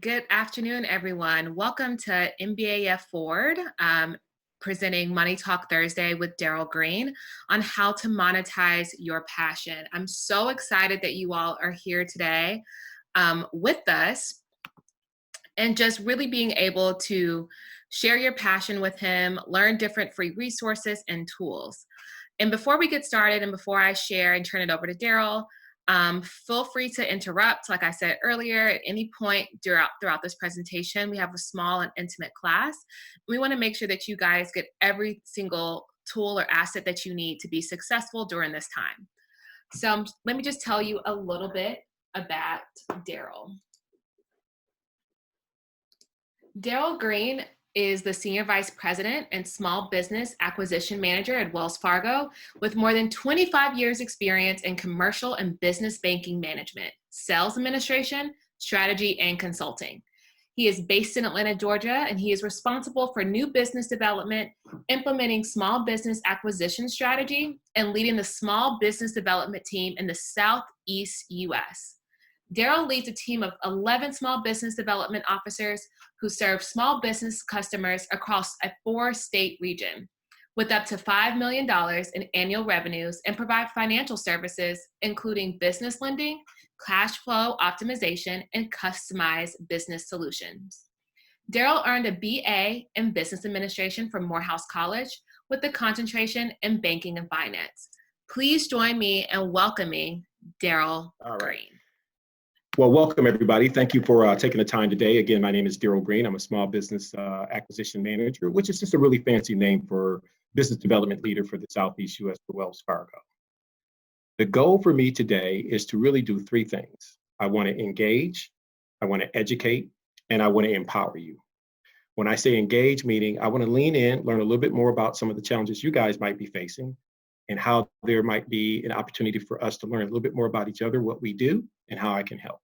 Good afternoon, everyone. Welcome to NBAForward, presenting Money Talk Thursday with Darrell Green on how to monetize your passion. I'm so excited that you all are here today with us and just really being able to share your passion with him, learn different free resources and tools. And before we get started and before I share and turn it over to Darrell, feel free to interrupt. Like I said earlier, at any point throughout this presentation, we have a small and intimate class. We want to make sure that you guys get every single tool or asset that you need to be successful during this time. So let me just tell you a little bit about Darrell. Darrell Green is the Senior Vice President and Small Business Acquisition Manager at Wells Fargo with more than 25 years experience in commercial and business banking management, sales administration, strategy, and consulting. He is based in Atlanta, Georgia, and he is responsible for new business development, implementing small business acquisition strategy, and leading the small business development team in the Southeast U.S. Darrell leads a team of 11 small business development officers who serve small business customers across a 4-state region with up to $5 million in annual revenues and provide financial services, including business lending, cash flow optimization, and customized business solutions. Darrell earned a BA in business administration from Morehouse College with a concentration in banking and finance. Please join me in welcoming Darrell Green. Well, welcome everybody. Thank you for taking the time today. Again, my name is Darrell Green. I'm a small business acquisition manager, which is just a really fancy name for business development leader for the Southeast US for Wells Fargo. The goal for me today is to really do 3 things. I want to engage, I want to educate, and I want to empower you. When I say engage, meaning I want to lean in, learn a little bit more about some of the challenges you guys might be facing, and how there might be an opportunity for us to learn a little bit more about each other, what we do, and how I can help.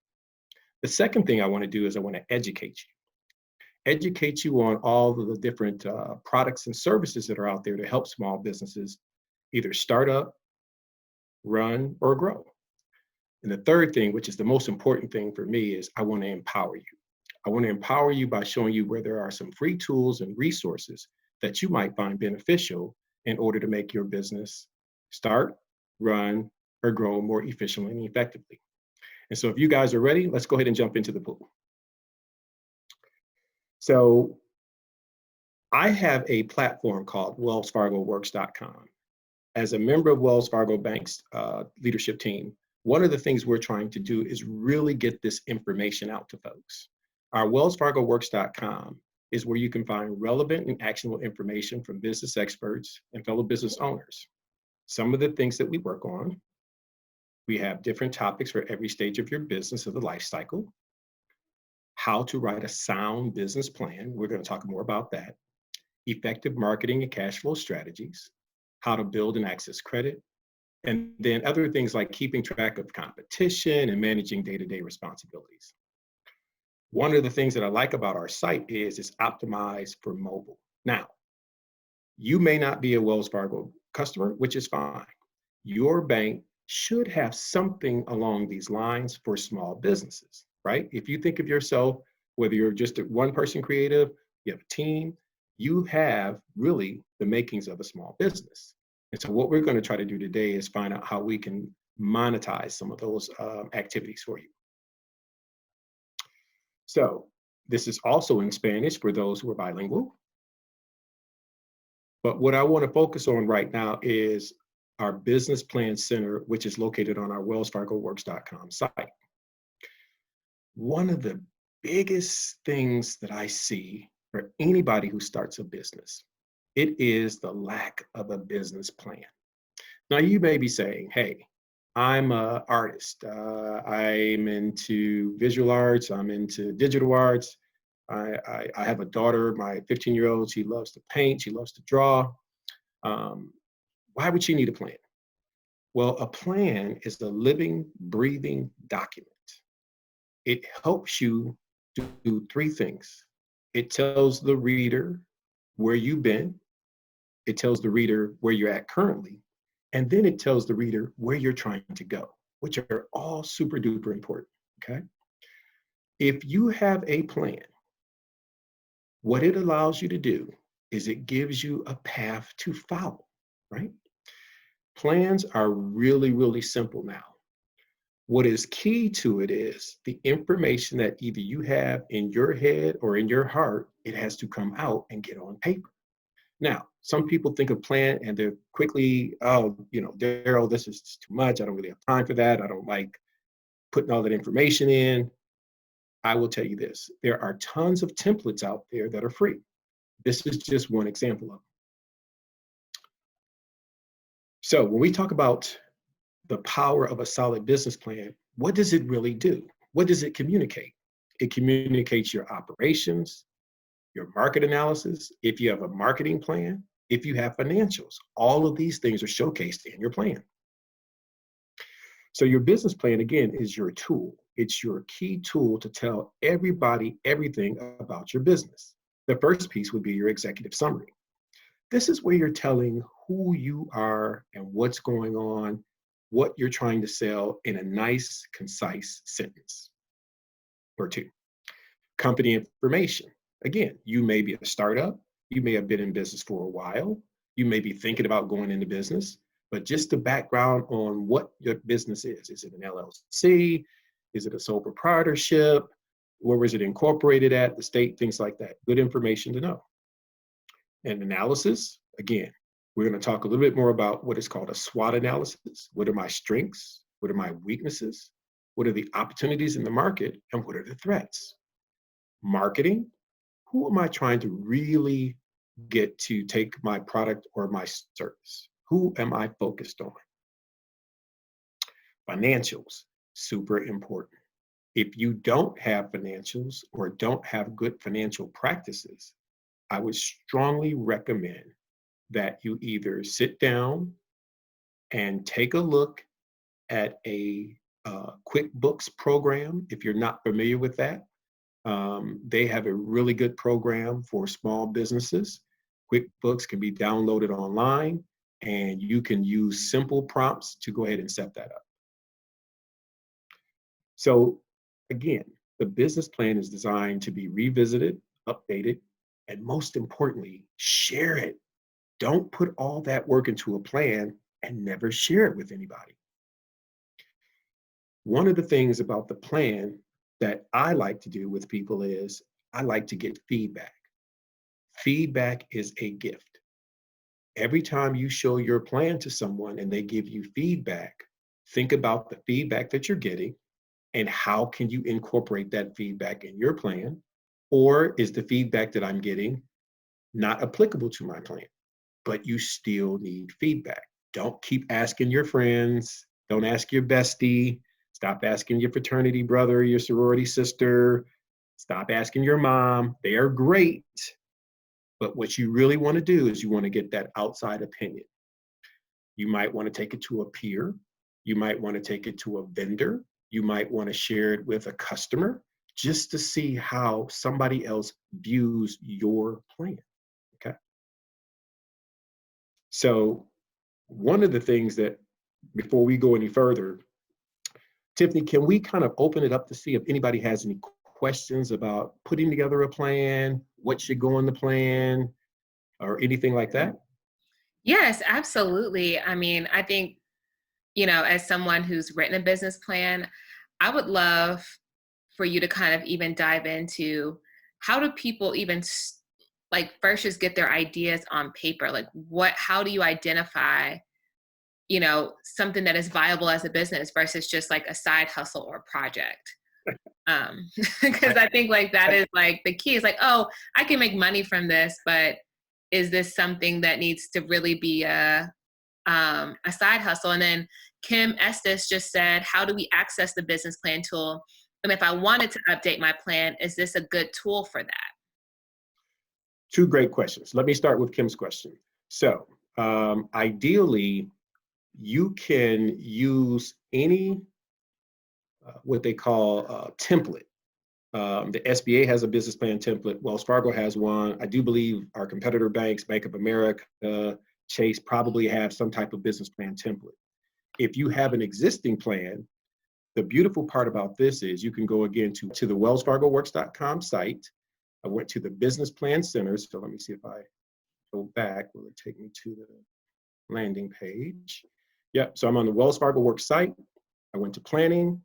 The second thing I want to do is I want to educate you. Educate you on all of the different products and services that are out there to help small businesses either start up, run, or grow. And the third thing, which is the most important thing for me, is I want to empower you. I want to empower you by showing you where there are some free tools and resources that you might find beneficial in order to make your business start, run, or grow more efficiently and effectively. And so if you guys are ready, let's go ahead and jump into the pool. So I have a platform called WellsFargoWorks.com. As a member of Wells Fargo Bank's leadership team, one of the things we're trying to do is really get this information out to folks. Our WellsFargoWorks.com is where you can find relevant and actionable information from business experts and fellow business owners. Some of the things that we work on: we have different topics for every stage of your business of the life cycle. How to write a sound business plan. We're going to talk more about that. Effective marketing and cash flow strategies. How to build and access credit. And then other things like keeping track of competition and managing day-to-day responsibilities. One of the things that I like about our site is it's optimized for mobile. Now, you may not be a Wells Fargo customer, which is fine. Your bank should have something along these lines for small businesses, right? If you think of yourself, whether you're just a one-person creative, you have a team, you have really the makings of a small business. And so what we're going to try to do today is find out how we can monetize some of those activities for you. So this is also in Spanish for those who are bilingual. But what I want to focus on right now is our Business Plan Center, which is located on our WellsFargoWorks.com site. One of the biggest things that I see for anybody who starts a business, it is the lack of a business plan. Now, you may be saying, hey, I'm an artist. I'm into visual arts. I'm into digital arts. I have a daughter, my 15-year-old. She loves to paint. She loves to draw. Why would she need a plan? Well, a plan is a living, breathing document. It helps you do 3 things. It tells the reader where you've been. It tells the reader where you're at currently. And then it tells the reader where you're trying to go, which are all super duper important, okay? If you have a plan, what it allows you to do is it gives you a path to follow, right? Plans are really, really simple now. What is key to it is the information that either you have in your head or in your heart, it has to come out and get on paper. Now, some people think of plan and they're quickly, oh, Darrell, this is too much. I don't really have time for that. I don't like putting all that information in. I will tell you this, there are tons of templates out there that are free. This is just one example of them. So when we talk about the power of a solid business plan, what does it really do? What does it communicate? It communicates your operations, your market analysis, if you have a marketing plan, if you have financials. All of these things are showcased in your plan. So your business plan, again, is your tool. It's your key tool to tell everybody everything about your business. The first piece would be your executive summary. This is where you're telling who you are and what's going on, what you're trying to sell in a nice, concise sentence or two. Company information. Again, you may be a startup. You may have been in business for a while. You may be thinking about going into business, but just the background on what your business is. Is it an LLC? Is it a sole proprietorship? Where was it incorporated at? The state, things like that. Good information to know. And analysis, again, we're going to talk a little bit more about what is called a SWOT analysis. What are my strengths? What are my weaknesses? What are the opportunities in the market? And what are the threats? Marketing, who am I trying to really get to take my product or my service? Who am I focused on? Financials, super important. If you don't have financials or don't have good financial practices, I would strongly recommend that you either sit down and take a look at a QuickBooks program if you're not familiar with that. They have a really good program for small businesses. QuickBooks can be downloaded online, and you can use simple prompts to go ahead and set that up. So again, the business plan is designed to be revisited, updated, and most importantly, share it. Don't put all that work into a plan and never share it with anybody. One of the things about the plan that I like to do with people is I like to get feedback. Feedback is a gift. Every time you show your plan to someone and they give you feedback, think about the feedback that you're getting and how can you incorporate that feedback in your plan? Or is the feedback that I'm getting not applicable to my plan? But you still need feedback. Don't keep asking your friends. Don't ask your bestie. Stop asking your fraternity brother, your sorority sister. Stop asking your mom. They are great. But what you really want to do is you want to get that outside opinion. You might want to take it to a peer. You might want to take it to a vendor. You might want to share it with a customer just to see how somebody else views your plan. Okay. So one of the things that, before we go any further, Tiffany, can we kind of open it up to see if anybody has any questions about putting together a plan, what should go in the plan, or anything like that? Yes, absolutely. I mean, I think, as someone who's written a business plan, I would love for you to kind of even dive into how do people even like first just get their ideas on paper? Like how do you identify, something that is viable as a business versus just like a side hustle or project? Because I, I think like that I, is like the key is like, oh, I can make money from this, but is this something that needs to really be a side hustle? And then Kim Estes just said, how do we access the business plan tool? And if I wanted to update my plan, is this a good tool for that? Two great questions. Let me start with Kim's question. So ideally, you can use any what they call a template. The SBA has a business plan template. Wells Fargo has one. I do believe our competitor banks, Bank of America, Chase, probably have some type of business plan template. If you have an existing plan, The beautiful part about this is you can go again to the wellsfargoworks.com site. I went to the business plan center. So let me see if I go back. Will it take me to the landing page? Yep. So I'm on the Wells Fargo Works site. I went to planning.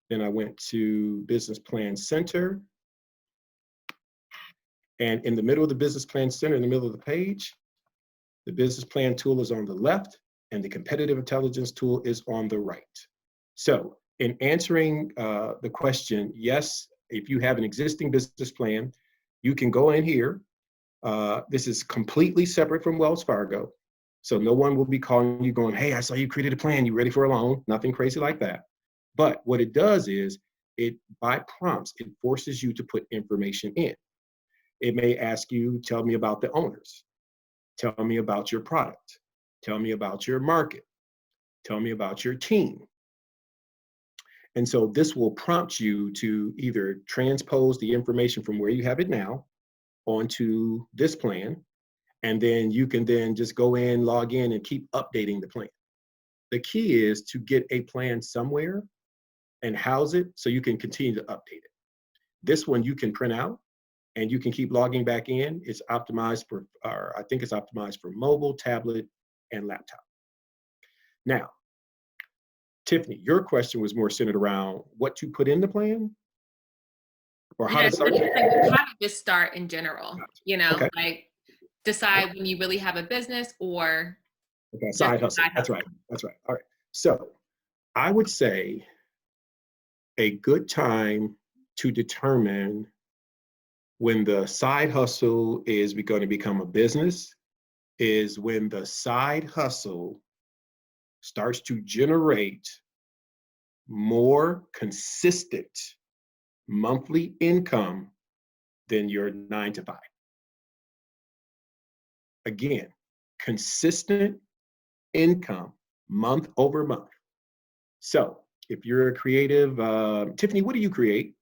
Then I went to business plan center. And in the middle of the business plan center, in the middle of the page, the business plan tool is on the left and the competitive intelligence tool is on the right. So in answering the question, yes, if you have an existing business plan, you can go in here. This is completely separate from Wells Fargo. So no one will be calling you going, hey, I saw you created a plan, you ready for a loan? Nothing crazy like that. But what it does is it, by prompts, it forces you to put information in. It may ask you, tell me about the owners. Tell me about your product. Tell me about your market. Tell me about your team. And so this will prompt you to either transpose the information from where you have it now onto this plan, and then you can then just go in, log in, and keep updating the plan. The key is to get a plan somewhere and house it so you can continue to update it. This one you can print out and you can keep logging back in. It's optimized for, or I think it's optimized for mobile, tablet, and laptop. Now, Tiffany, your question was more centered around what to put in the plan or how to start. How to just start in general, you know, Okay. like decide when you really have a business or Okay, side hustle. That's right. That's right. All right. So I would say a good time to determine when the side hustle is going to become a business is when the side hustle starts to generate more consistent monthly income than your 9-to-5. Again, consistent income month over month. So if you're a creative, Tiffany, what do you create?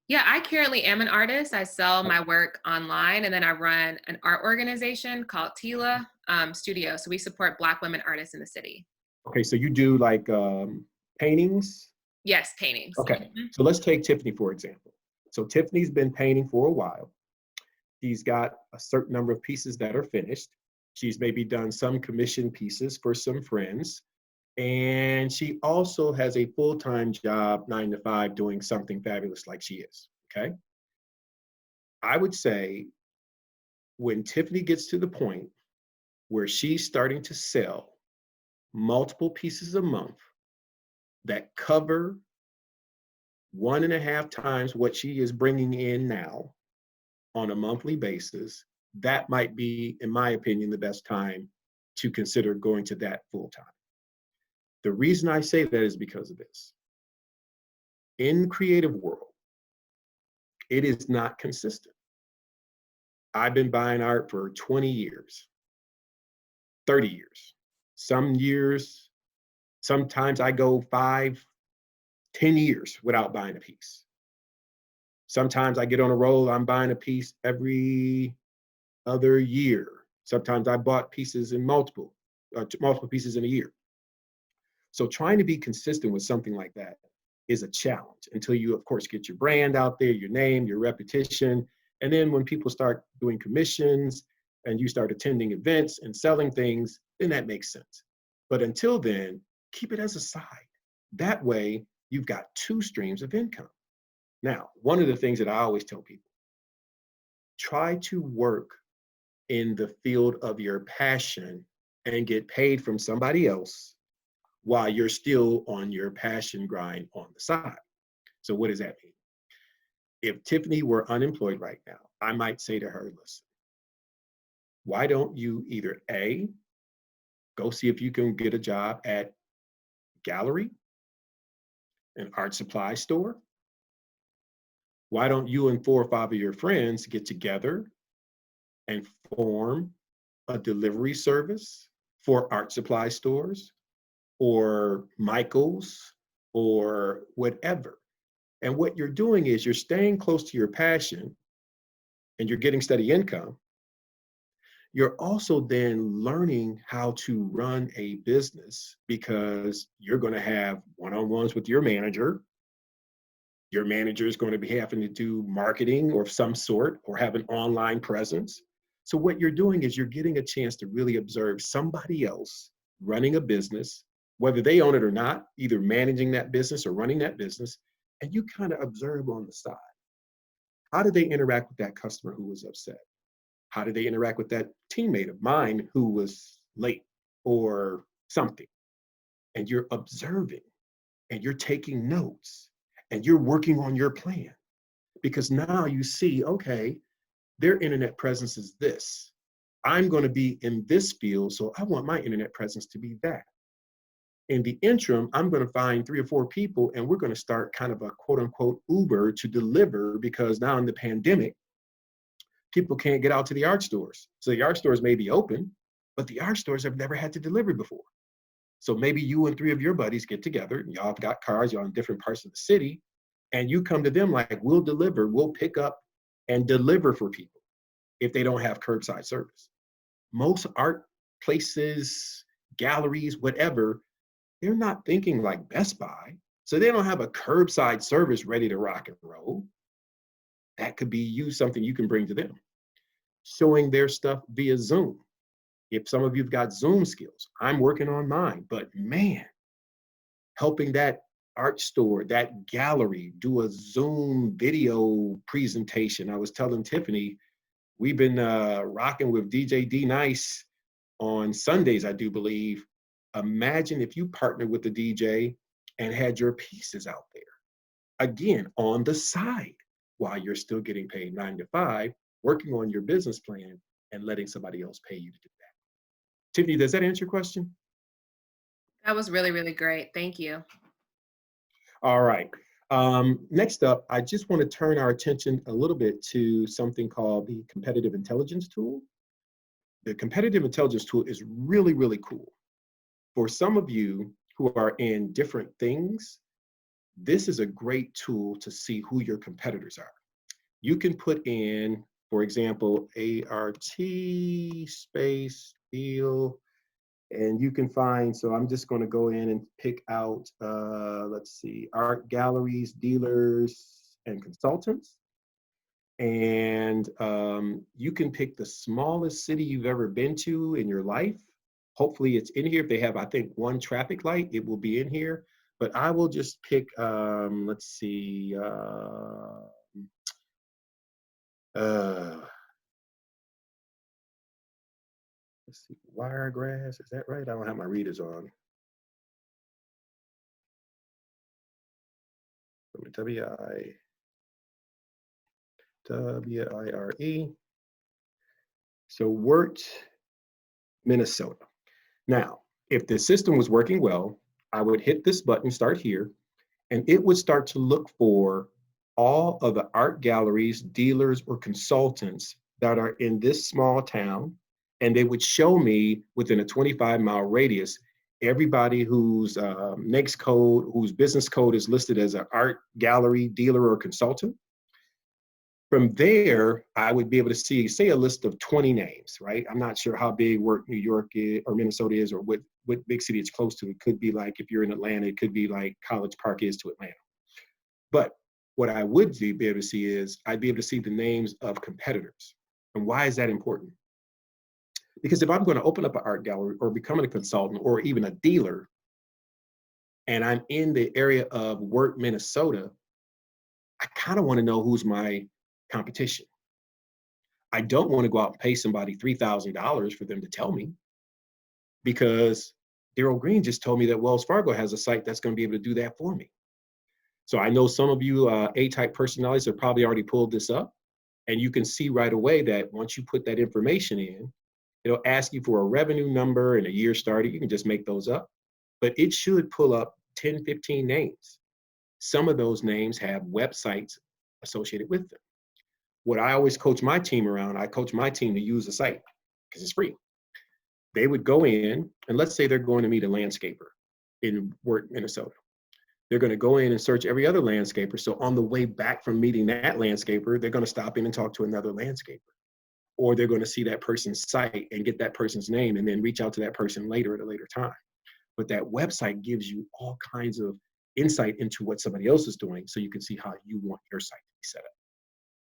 Yeah, I currently am an artist. I sell my work online, and then I run an art organization called Tila Studio. So we support Black women artists in the city. Okay, so you do like paintings? Yes, paintings. Okay, so let's take Tiffany, for example. So Tiffany's been painting for a while. She's got a certain number of pieces that are finished. She's maybe done some commission pieces for some friends. And she also has a full-time job, 9-to-5, doing something fabulous like she is, okay? I would say when Tiffany gets to the point where she's starting to sell multiple pieces a month that cover 1.5 times what she is bringing in now on a monthly basis, that might be, in my opinion, the best time to consider going to that full-time. The reason I say that is because of this. In creative world, it is not consistent. I've been buying art for 20 years, 30 years. Some years, sometimes I go 5, 10 years without buying a piece. Sometimes I get on a roll, I'm buying a piece every other year. Sometimes I bought pieces in multiple pieces in a year. So trying to be consistent with something like that is a challenge until you, of course, get your brand out there, your name, your reputation. And then when people start doing commissions and you start attending events and selling things, then that makes sense. But until then, keep it as a side. That way, you've got 2 streams of income. Now, one of the things that I always tell people, try to work in the field of your passion and get paid from somebody else while you're still on your passion grind on the side. So what does that mean? If Tiffany were unemployed right now, I might say to her, listen, why don't you either A, go see if you can get a job at gallery, an art supply store? Why don't you and 4 or 5 of your friends get together and form a delivery service for art supply stores or Michael's or whatever? And what you're doing is you're staying close to your passion and you're getting steady income. You're also then learning how to run a business because you're going to have one-on-ones with your manager. Your manager is going to be having to do marketing of some sort or have an online presence. So what you're doing is you're getting a chance to really observe somebody else running a business, whether they own it or not, either managing that business or running that business, and you kind of observe on the side. How did they interact with that customer who was upset? How did they interact with that teammate of mine who was late or something? And you're observing and you're taking notes and you're working on your plan because now you see, okay, their internet presence is this. I'm going to be in this field, so I want my internet presence to be that. In the interim, I'm going to find 3 or 4 people and we're going to start kind of a quote unquote Uber to deliver because now in the pandemic, people can't get out to the art stores. So the art stores may be open, but the art stores have never had to deliver before. So maybe you and 3 of your buddies get together, and y'all have got cars, y'all in different parts of the city, and you come to them like, we'll deliver, we'll pick up and deliver for people if they don't have curbside service. Most art places, galleries, whatever, they're not thinking like Best Buy. So they don't have a curbside service ready to rock and roll. That could be something you can bring to them. Showing their stuff via Zoom. If some of you've got Zoom skills, I'm working on mine, but man, helping that art store, that gallery do a Zoom video presentation. I was telling Tiffany, we've been rocking with DJ D Nice on Sundays, I do believe. Imagine if you partnered with the DJ and had your pieces out there. Again, on the side, while you're still getting paid 9 to 5, working on your business plan and letting somebody else pay you to do that. Tiffany, does that answer your question? That was really, really great. Thank you. All right. Next up, I just want to turn our attention a little bit to something called the competitive intelligence tool. The competitive intelligence tool is really, really cool. For some of you who are in different things, this is a great tool to see who your competitors are. You can put in, for example, ART space deal, and you can find, so I'm just going to go in and pick out, let's see, art galleries, dealers, and consultants. And you can pick the smallest city you've ever been to in your life. Hopefully it's in here. If they have, I think, 1 traffic light, it will be in here. But I will just pick, let's see, let's see, Wiregrass, is that right? I don't have my readers on. W-I-W-I-R-E. So Wirt, Minnesota. Now, if the system was working well, I would hit this button, start here, and it would start to look for all of the art galleries, dealers, or consultants that are in this small town, and they would show me within a 25-mile radius everybody whose NAICS code, whose business code is listed as an art gallery, dealer, or consultant. From there, I would be able to see, say, a list of 20 names, right? I'm not sure how big New York is, or Minnesota is, or what big city it's close to. It could be like, if you're in Atlanta, it could be like College Park is to Atlanta. But what I would be able to see is, I'd be able to see the names of competitors. And why is that important? Because if I'm going to open up an art gallery or becoming a consultant or even a dealer, and I'm in the area of Wirt, Minnesota, I kind of want to know who's my competition. I don't want to go out and pay somebody $3,000 for them to tell me, because Darrell Green just told me that Wells Fargo has a site that's going to be able to do that for me. So I know some of you A-type personalities have probably already pulled this up, and you can see right away that once you put that information in, it'll ask you for a revenue number and a year started. You can just make those up, but it should pull up 10, 15 names. Some of those names have websites associated with them. What I always coach my team around, I coach my team to use the site because it's free. They would go in, and let's say they're going to meet a landscaper in Wirt, Minnesota. They're going to go in and search every other landscaper. So on the way back from meeting that landscaper, they're going to stop in and talk to another landscaper. or they're going to see that person's site and get that person's name and then reach out to that person later at a later time. But that website gives you all kinds of insight into what somebody else is doing so you can see how you want your site to be set up.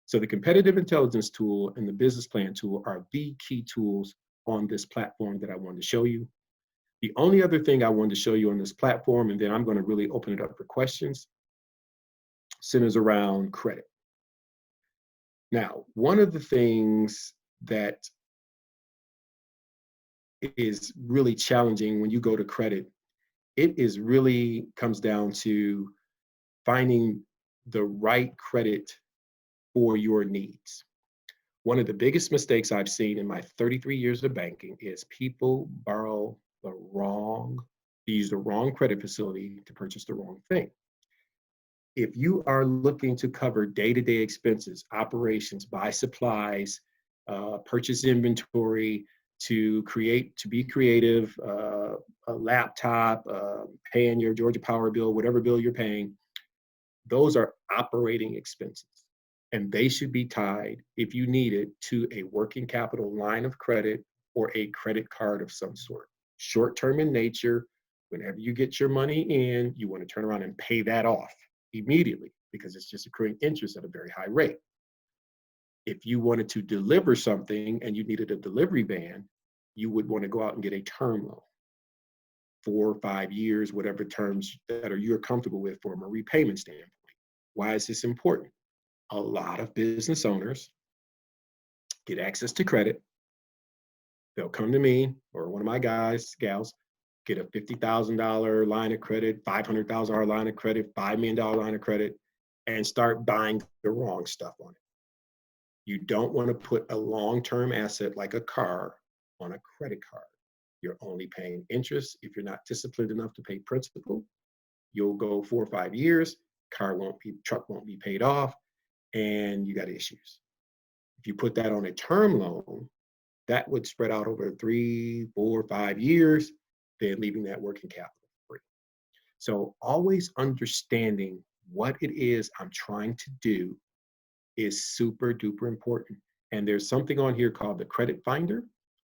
So the competitive intelligence tool and the business plan tool are the key tools on this platform that I wanted to show you. The only other thing I wanted to show you on this platform, and then I'm going to really open it up for questions, centers around credit. Now, one of the things that is really challenging when you go to credit, it is really comes down to finding the right credit for your needs. One of the biggest mistakes I've seen in my 33 years of banking is people use the wrong credit facility to purchase the wrong thing. If you are looking to cover day-to-day expenses, operations, buy supplies, purchase inventory, to be creative, a laptop, paying your Georgia Power bill, whatever bill you're paying, those are operating expenses. And they should be tied, if you need it, to a working capital line of credit or a credit card of some sort. Short-term in nature, whenever you get your money in, you want to turn around and pay that off immediately because it's just accruing interest at a very high rate. If you wanted to deliver something and you needed a delivery van, you would want to go out and get a term loan, 4 or 5 years, whatever terms that you're comfortable with from a repayment standpoint. Why is this important? A lot of business owners get access to credit. They'll come to me or one of my gals, get a $50,000 line of credit, $500,000 line of credit, $5 million line of credit, and start buying the wrong stuff on it. You don't want to put a long-term asset like a car on a credit card. You're only paying interest. If you're not disciplined enough to pay principal, you'll go 4 or 5 years, truck won't be paid off, and you got issues. If you put that on a term loan, that would spread out over 3, 4, 5 years, then leaving that working capital free. So always understanding what it is I'm trying to do is super duper important. And there's something on here called the Credit Finder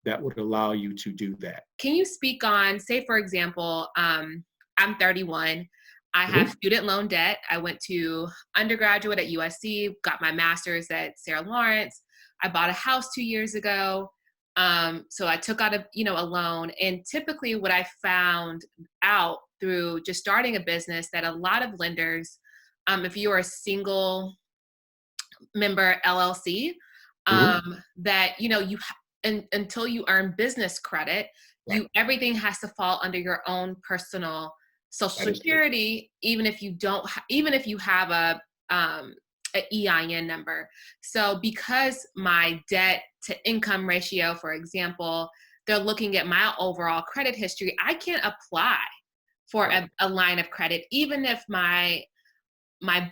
that would allow you to do that. Can you speak on, say, for example, I'm 31. I have student loan debt. I went to undergraduate at USC, got my master's at Sarah Lawrence. I bought a house 2 years ago. So I took out a loan. And typically what I found out through just starting a business that a lot of lenders, if you're a single member LLC, that, until you earn business credit, Right. everything has to fall under your own personal social security, even if you have a EIN number. So because my debt to income ratio, for example, they're looking at my overall credit history, I can't apply for a line of credit, even if my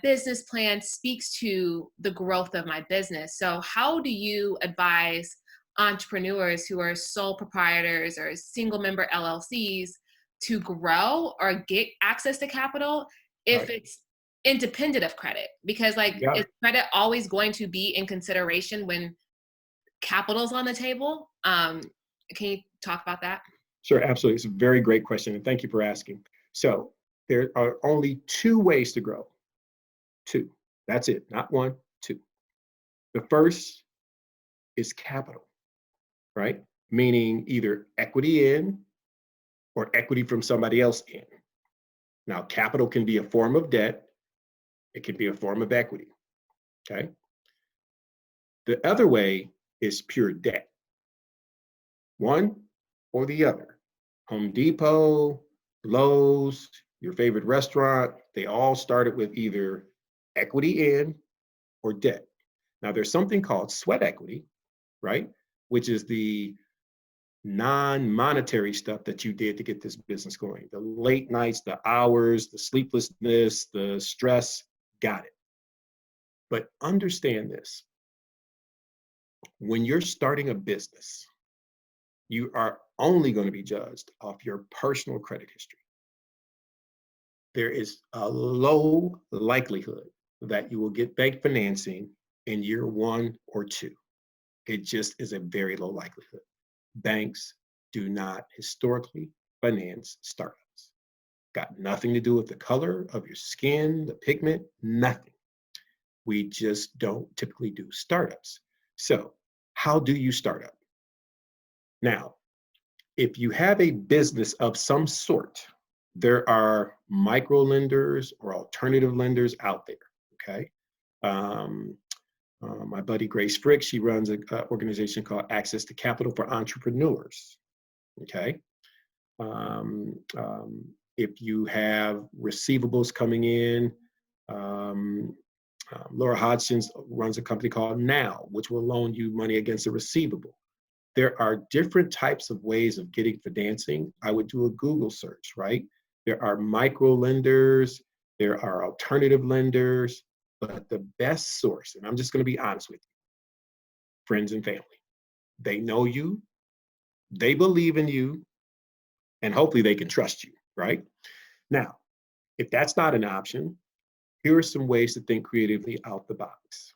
business plan speaks to the growth of my business. So how do you advise entrepreneurs who are sole proprietors or single member LLCs to grow or get access to capital if it's independent of credit? Because is credit always going to be in consideration when capital's on the table? Can you talk about that? Sure, absolutely. It's a very great question, and thank you for asking. So there are only 2 ways to grow. 2. That's it. Not 1, 2. The first is capital, right? Meaning either equity in or equity from somebody else in. Now, capital can be a form of debt. It can be a form of equity, okay? The other way is pure debt. One or the other. Home Depot, Lowe's, your favorite restaurant, they all started with either equity in or debt. Now, there's something called sweat equity, right? Which is the non-monetary stuff that you did to get this business going. The late nights, the hours, the sleeplessness, the stress, got it. But understand this. When you're starting a business, you are only going to be judged off your personal credit history. There is a low likelihood that you will get bank financing in year 1 or 2. It just is a very low likelihood. Banks do not historically finance startups. Got nothing to do with the color of your skin, the pigment, nothing. We just don't typically do startups. So, how do you start up? Now, if you have a business of some sort, there are micro lenders or alternative lenders out there. Okay. Um, my buddy Grace Frick, she runs an organization called Access to Capital for Entrepreneurs. Okay. Um, um, if you have receivables coming in, um, Laura Hodgson runs a company called Now, which will loan you money against a receivable. There are different types of ways of getting financing. I would do a Google search, right? There are micro lenders, there are alternative lenders, but the best source, and I'm just going to be honest with you, friends and family. They know you, they believe in you, and hopefully they can trust you, right? Now, if that's not an option, here are some ways to think creatively out the box.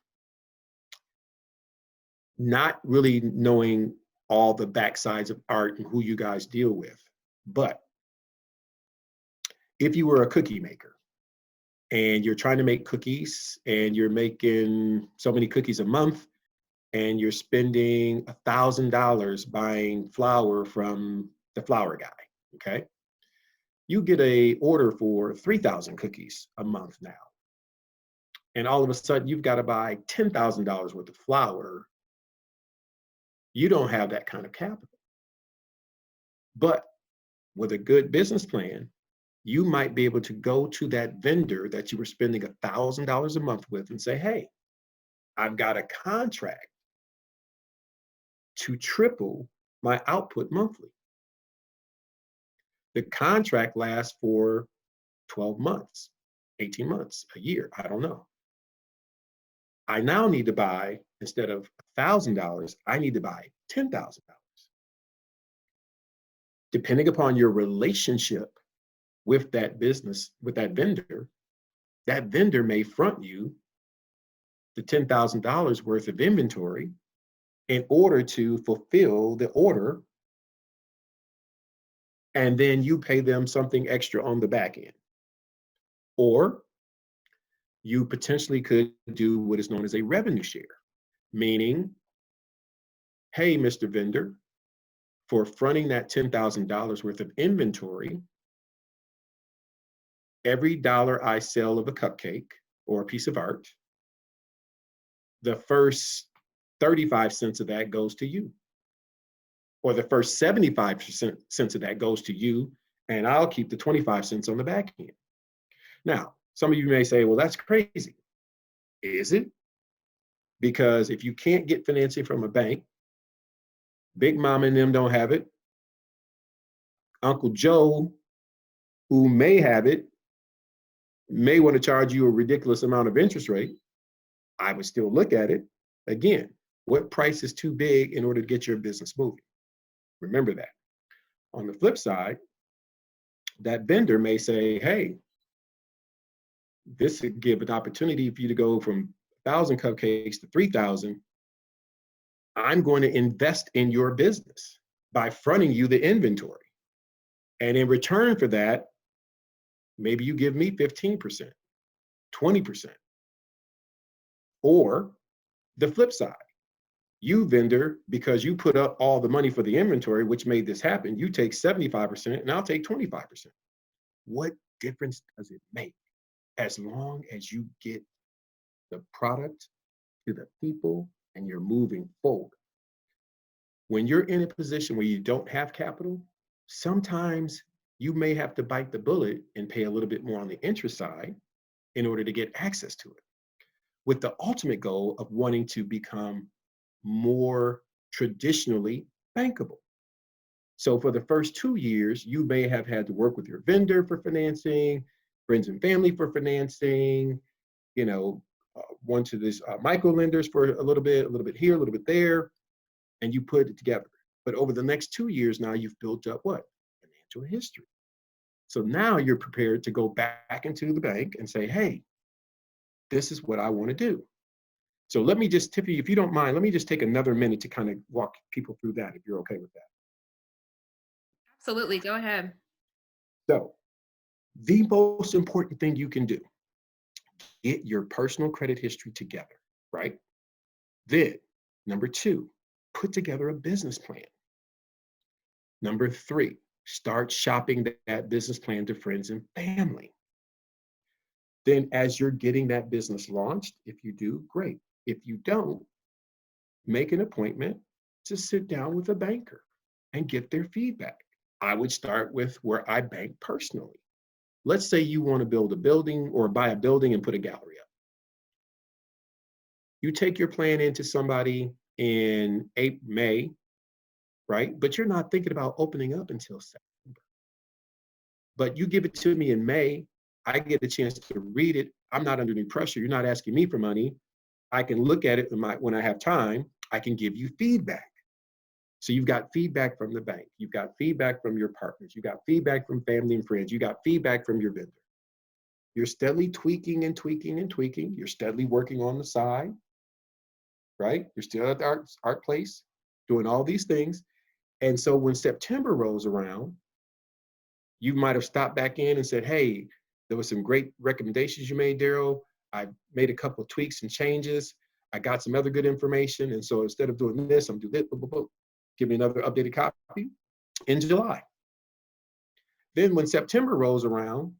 Not really knowing all the backsides of art and who you guys deal with, but if you were a cookie maker and you're trying to make cookies and you're making so many cookies a month and you're spending $1,000 buying flour from the flour guy, okay? You get a order for 3,000 cookies a month now. And all of a sudden you've got to buy $10,000 worth of flour. You don't have that kind of capital. But with a good business plan, you might be able to go to that vendor that you were spending $1,000 a month with and say, hey, I've got a contract to triple my output monthly. The contract lasts for 12 months, 18 months, a year, I don't know. I now need to buy, instead of $1,000, I need to buy $10,000. Depending upon your relationship with that business, with that vendor may front you the $10,000 worth of inventory in order to fulfill the order, and then you pay them something extra on the back end. Or you potentially could do what is known as a revenue share, meaning, hey, Mr. Vendor, for fronting that $10,000 worth of inventory, every dollar I sell of a cupcake or a piece of art, the first 35 cents of that goes to you. Or the first 75 cents of that goes to you, and I'll keep the 25 cents on the back end. Now, some of you may say, well, that's crazy. Is it? Because if you can't get financing from a bank, Big Mom and them don't have it. Uncle Joe, who may have it, may want to charge you a ridiculous amount of interest rate. I would still look at it. Again, what price is too big in order to get your business moving? Remember that. On the flip side, that vendor may say, hey, this would give an opportunity for you to go from 1,000 cupcakes to 3,000. I'm going to invest in your business by fronting you the inventory. And in return for that, maybe you give me 15%, 20%. Or the flip side, you vendor, because you put up all the money for the inventory, which made this happen, you take 75% and I'll take 25%. What difference does it make as long as you get the product to the people and you're moving forward? When you're in a position where you don't have capital, sometimes you may have to bite the bullet and pay a little bit more on the interest side in order to get access to it, with the ultimate goal of wanting to become more traditionally bankable. So for the first 2 years, you may have had to work with your vendor for financing, friends and family for financing, one to this micro lenders for a little bit here, a little bit there, and you put it together. But over the next 2 years now, you've built up what? Financial history. So now you're prepared to go back into the bank and say, hey, this is what I want to do. So let me just, Tiffany, if you don't mind, let me just take another minute to kind of walk people through that, if you're okay with that. Absolutely. Go ahead. So the most important thing you can do, get your personal credit history together, right? Then, number two, put together a business plan. Number three, start shopping that business plan to friends and family. Then as you're getting that business launched, if you do, great. If you don't, make an appointment to sit down with a banker and get their feedback. I would start with where I bank personally. Let's say you want to build a building or buy a building and put a gallery up. You take your plan into somebody in May, right? But you're not thinking about opening up until September. But you give it to me in May, I get a chance to read it. I'm not under any pressure. You're not asking me for money. I can look at it when I have time. I can give you feedback. So you've got feedback from the bank. You've got feedback from your partners. You got feedback from family and friends. You got feedback from your vendor. You're steadily tweaking and tweaking and tweaking. You're steadily working on the side, right? You're still at the art place, doing all these things. And so when September rolls around, you might have stopped back in and said, hey, there were some great recommendations you made, Darrell. I made a couple of tweaks and changes. I got some other good information. And so instead of doing this, I'm doing this, boom, boom, boom. Give me another updated copy in July. Then when September rolls around,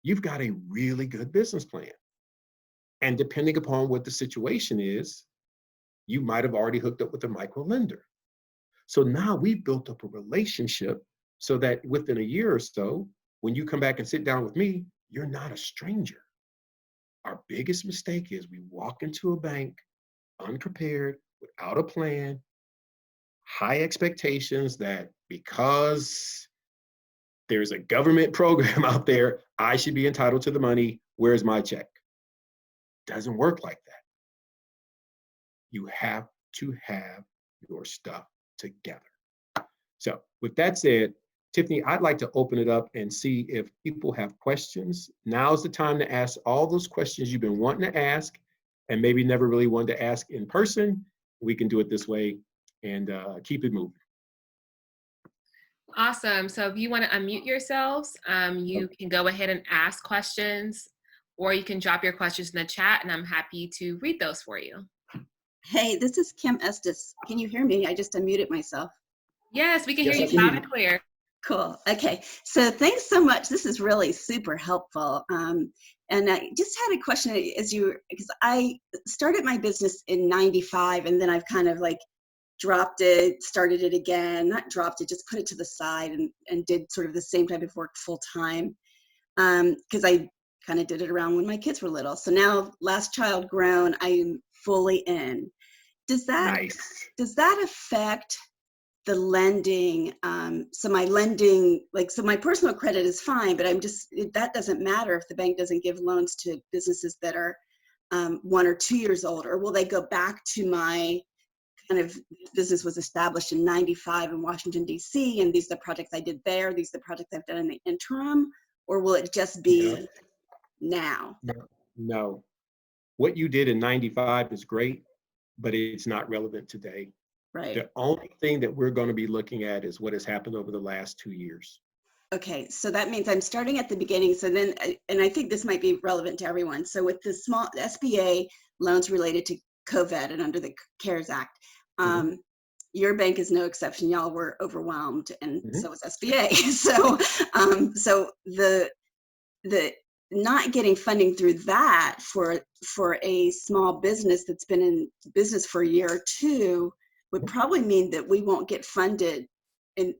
you've got a really good business plan. And depending upon what the situation is, you might have already hooked up with a micro lender. So now we've built up a relationship so that within a year or so, when you come back and sit down with me, you're not a stranger. Our biggest mistake is we walk into a bank unprepared, without a plan, high expectations that because there's a government program out there, I should be entitled to the money. Where's my check? Doesn't work like that. You have to have your stuff together. So with that said, Tiffany, I'd like to open it up and see if people have questions. Now's the time to ask all those questions you've been wanting to ask and maybe never really wanted to ask in person. We can do it this way and keep it moving. Awesome. So if you want to unmute yourselves, you can go ahead and ask questions, or you can drop your questions in the chat and I'm happy to read those for you. Hey, this is Kim Estes. Can you hear me? I just unmuted myself. Yes, we can Yes, hear I you can hear loud you. and clear. Cool. Okay. So thanks so much. This is really super helpful. And I just had a question because I started my business in '95 and then I've kind of like dropped it, started it again, not dropped it, just put it to the side and did sort of the same type of work full time. Because I kind of did it around when my kids were little. So now last child grown, I'm fully in. Does that affect the lending? So my lending, so my personal credit is fine, but that doesn't matter if the bank doesn't give loans to businesses that are 1 or 2 years old, or will they go back to my kind of business was established in '95 in Washington, D.C., and these are the projects I did there, these are the projects I've done in the interim, or will it just be now? No. What you did in '95 is great, but it's not relevant today. Right. The only thing that we're going to be looking at is what has happened over the last 2 years. Okay, so that means I'm starting at the beginning. So then, and I think this might be relevant to everyone. So with the small SBA loans related to COVID and under the CARES Act, your bank is no exception. Y'all were overwhelmed, and so was SBA. So the not getting funding through that for a small business that's been in business for a year or two would probably mean that we won't get funded in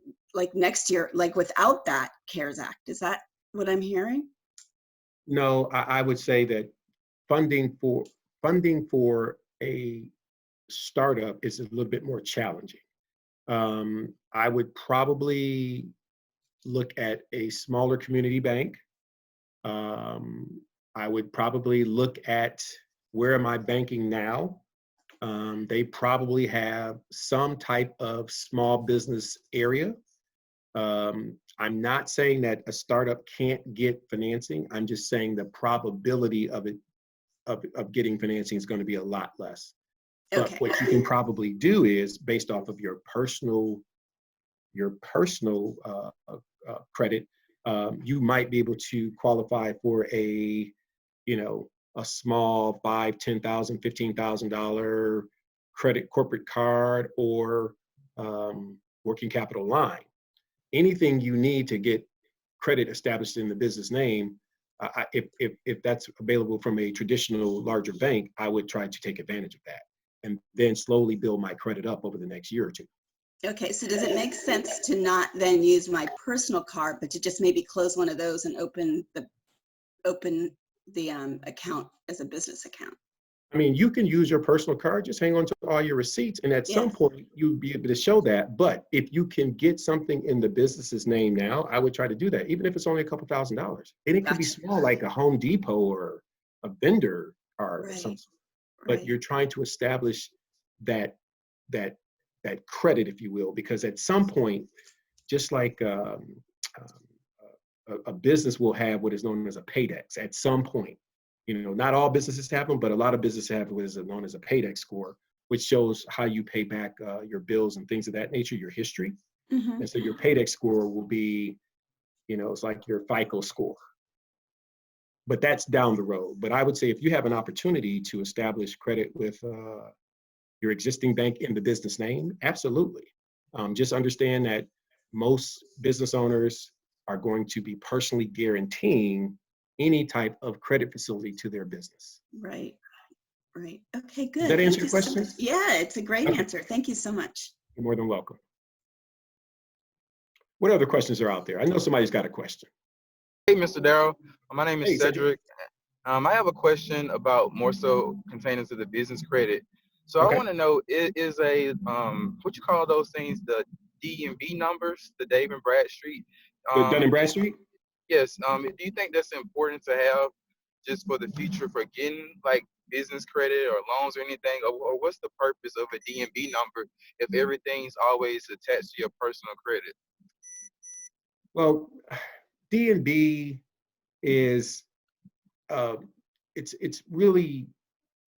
next year, without that CARES Act. Is that what I'm hearing? No, I would say that funding for a startup is a little bit more challenging. I would probably look at a smaller community bank. I would probably look at where am I banking now? They probably have some type of small business area. I'm not saying that a startup can't get financing. I'm just saying the probability of it of getting financing is going to be a lot less. But Okay. what you can probably do is based off of your personal credit, you might be able to qualify for a, a small $5,000, $10,000, $15,000 credit corporate card or working capital line. Anything you need to get credit established in the business name, if that's available from a traditional larger bank, I would try to take advantage of that and then slowly build my credit up over the next year or two. Okay, so does it make sense to not then use my personal card, but to just maybe close one of those and open the account as a business account? I mean, you can use your personal card, just hang on to all your receipts, and at some point you'll be able to show that. But if you can get something in the business's name now, I would try to do that, even if it's only a couple $1,000s. And it could be small, like a Home Depot or a vendor card or something. But you're trying to establish that credit, if you will, because at some point, just like a business will have what is known as a paydex at some point. Not all businesses have them, but a lot of businesses have what is known as a paydex score, which shows how you pay back your bills and things of that nature, your history. Mm-hmm. And so your paydex score will be, it's like your FICO score. But that's down the road. But I would say if you have an opportunity to establish credit with your existing bank in the business name, absolutely. Just understand that most business owners are going to be personally guaranteeing any type of credit facility to their business. Right. Okay, good. Does that answer your question? So yeah, it's a great answer. Thank you so much. You're more than welcome. What other questions are out there? I know somebody's got a question. Hey, Mr. Darrell. My name is Hey, Cedric. I have a question about more so containing to the business credit. So Okay. I want to know, is a what you call those things, the D&B numbers, the Dave and Bradstreet? The Dun and Bradstreet? Yes. Do you think that's important to have just for the future for getting like business credit or loans or anything? Or what's the purpose of a D&B number if everything's always attached to your personal credit? Well, D&B is it's really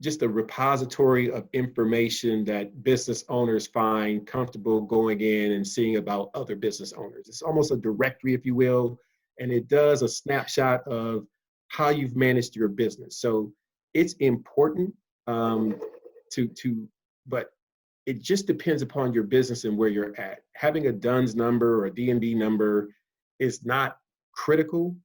just a repository of information that business owners find comfortable going in and seeing about other business owners. It's almost a directory, if you will, and it does a snapshot of how you've managed your business. So it's important but it just depends upon your business and where you're at. Having a DUNS number or a D&B number is not critical,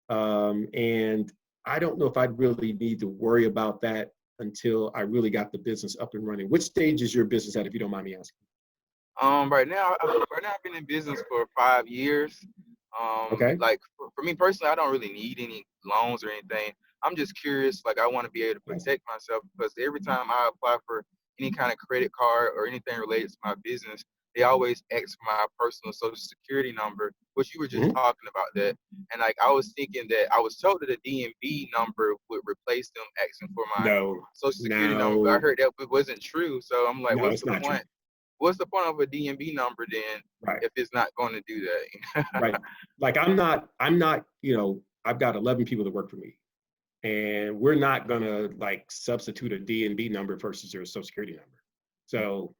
and I don't know if I'd really need to worry about that until I really got the business up and running. Which stage is your business at, if you don't mind me asking? Right now I've been in business for 5 years. Okay. Like for me personally, I don't really need any loans or anything. I'm just curious, like I want to be able to protect myself because every time I apply for any kind of credit card or anything related to my business, they always ask for my personal social security number, which you were just talking about that. And like I was thinking that I was told that a DMV number would replace them asking for my social security number. But I heard that it wasn't true. So I'm like, what's the point? True. What's the point of a DMV number then if it's not going to do that? Right. Like I'm not, I've got 11 people that work for me. And we're not gonna like substitute a DNB number versus your social security number. So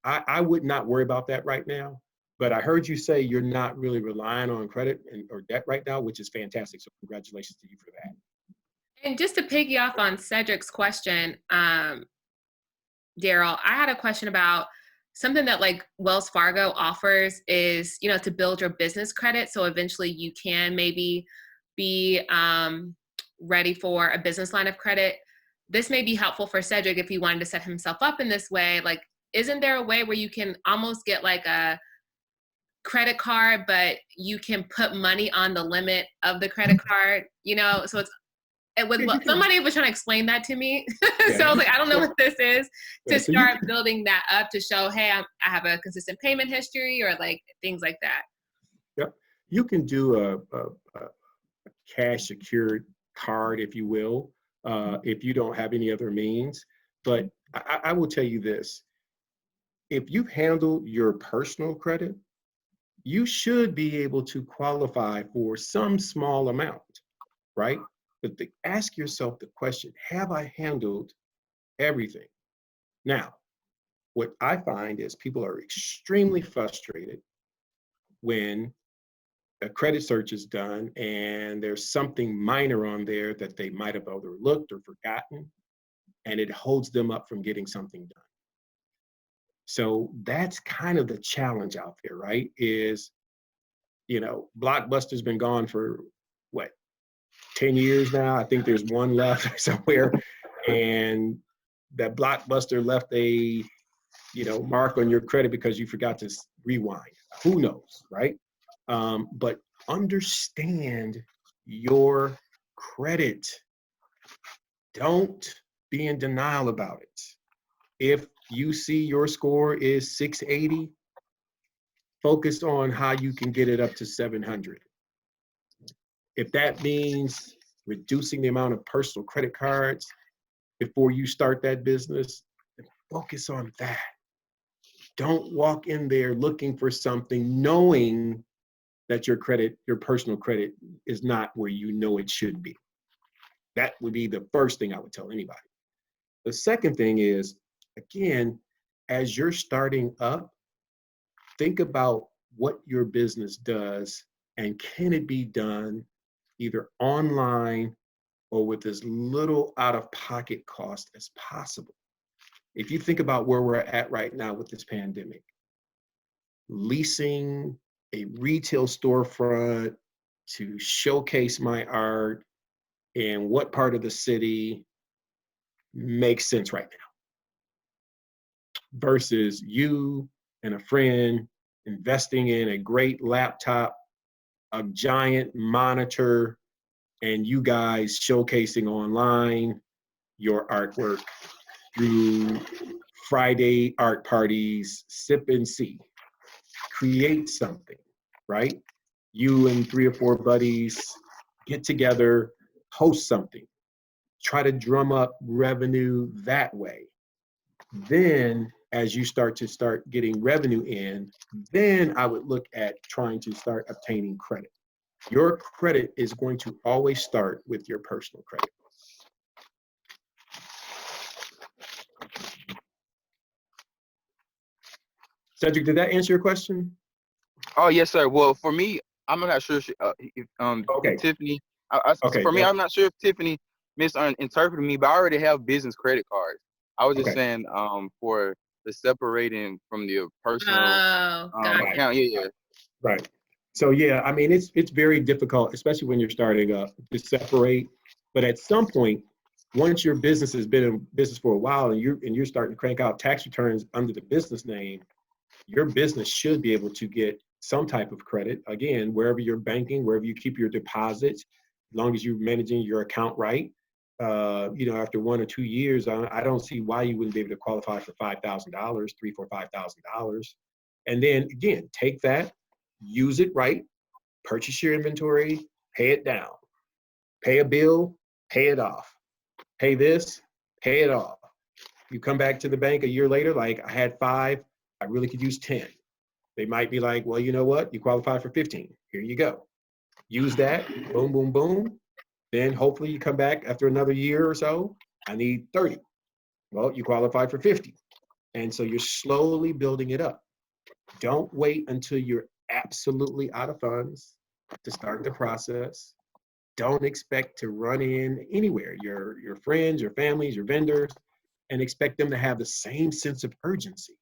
I would not worry about that right now. But I heard you say you're not really relying on credit or debt right now, which is fantastic. So congratulations to you for that. And just to piggy off on Cedric's question, Darrell, I had a question about something that like Wells Fargo offers is, to build your business credit. So eventually you can maybe be ready for a business line of credit. This may be helpful for Cedric if he wanted to set himself up in this way. Like, isn't there a way where you can almost get like a credit card, but you can put money on the limit of the credit card, so somebody was trying to explain that to me. So I was like, I don't know what this is, to start building that up to show, hey, I have a consistent payment history or like things like that. Yep. You can do a cash secured card, if you will, if you don't have any other means. But I will tell you this, if you've handled your personal credit, you should be able to qualify for some small amount, right? But ask yourself the question, have I handled everything? Now, what I find is people are extremely frustrated when a credit search is done and there's something minor on there that they might have overlooked or forgotten, and it holds them up from getting something done. So that's kind of the challenge out there, right? Is, Blockbuster's been gone for what, 10 years now? I think there's one left somewhere. And that Blockbuster left a, mark on your credit because you forgot to rewind. Who knows, right? But understand your credit. Don't be in denial about it. If you see your score is 680, focus on how you can get it up to 700. If that means reducing the amount of personal credit cards before you start that business, focus on that. Don't walk in there looking for something knowing that your personal credit is not where you know it should be. That would be the first thing I would tell anybody. The second thing is, again, as you're starting up, think about what your business does and can it be done either online or with as little out-of-pocket cost as possible. If you think about where we're at right now with this pandemic, leasing a retail storefront to showcase my art in what part of the city makes sense right now versus you and a friend investing in a great laptop, a giant monitor, and you guys showcasing online your artwork through Friday art parties, sip and see. Create something, right? You and 3 or 4 buddies get together, host something, try to drum up revenue that way. Then as you start getting revenue in, then I would look at trying to start obtaining credit. Your credit is going to always start with your personal credit. Cedric, did that answer your question? Oh, yes, sir. Well, for me, I'm not sure if Okay. Tiffany. Okay. For me, I'm not sure if Tiffany misinterpreted me, but I already have business credit cards. I was just saying for the separating from the personal account. Yeah. Right. So yeah, I mean, it's very difficult, especially when you're starting up, to separate. But at some point, once your business has been in business for a while and you're starting to crank out tax returns under the business name, your business should be able to get some type of credit. Again, wherever you're banking, wherever you keep your deposits, as long as you're managing your account right, after 1 or 2 years, I don't see why you wouldn't be able to qualify for $5,000, $3,000, $4,000, $5,000. And then again, take that, use it right, purchase your inventory, pay it down, pay a bill, pay it off, pay this, pay it off. You come back to the bank a year later, like I had 5, I really could use 10. They might be like, well, you know what? You qualify for 15. Here you go. Use that, boom, boom, boom. Then hopefully you come back after another year or so, I need 30. Well, you qualify for 50. And so you're slowly building it up. Don't wait until you're absolutely out of funds to start the process. Don't expect to run in anywhere, your friends, your families, your vendors, and expect them to have the same sense of urgency.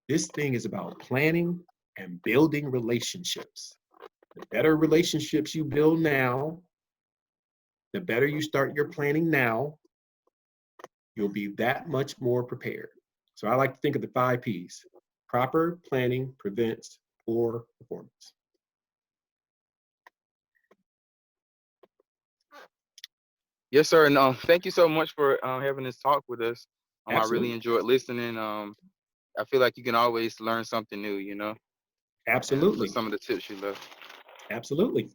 This thing is about planning and building relationships. The better relationships you build now, the better you start your planning now, you'll be that much more prepared. So I like to think of the 5 Ps. Proper planning prevents poor performance. Yes, sir. And thank you so much for having this talk with us. I really Absolutely. enjoyed listening. I feel like you can always learn something new, Absolutely. with some of the tips you left. Absolutely.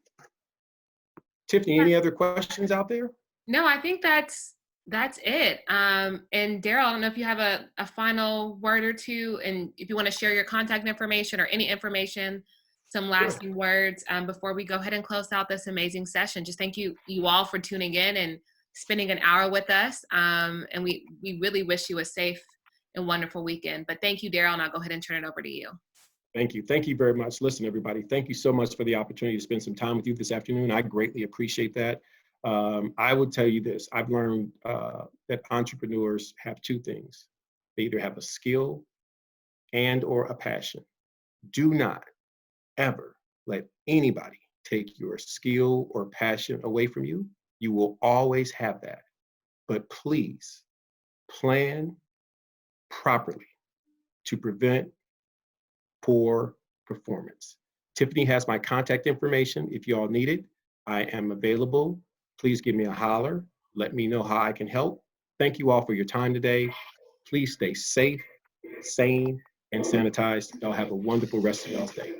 Tiffany, any other questions out there? No, I think that's it. And Darrell, I don't know if you have a final word or two, and if you want to share your contact information or any information some lasting words before we go ahead and close out this amazing session. Just thank you all for tuning in and spending an hour with us. And we really wish you a safe and wonderful weekend. But thank you, Darrell, and I'll go ahead and turn it over to you. Thank you. Thank you very much. Listen, everybody, thank you so much for the opportunity to spend some time with you this afternoon. I greatly appreciate that. I would tell you this. I've learned that entrepreneurs have two things. They either have a skill and or a passion. Do not ever let anybody take your skill or passion away from you. You will always have that. But please plan properly to prevent poor performance. Tiffany has my contact information if you all need it. I am available. Please give me a holler. Let me know how I can help. Thank you all for your time today. Please stay safe, sane, and sanitized. Y'all have a wonderful rest of y'all's day.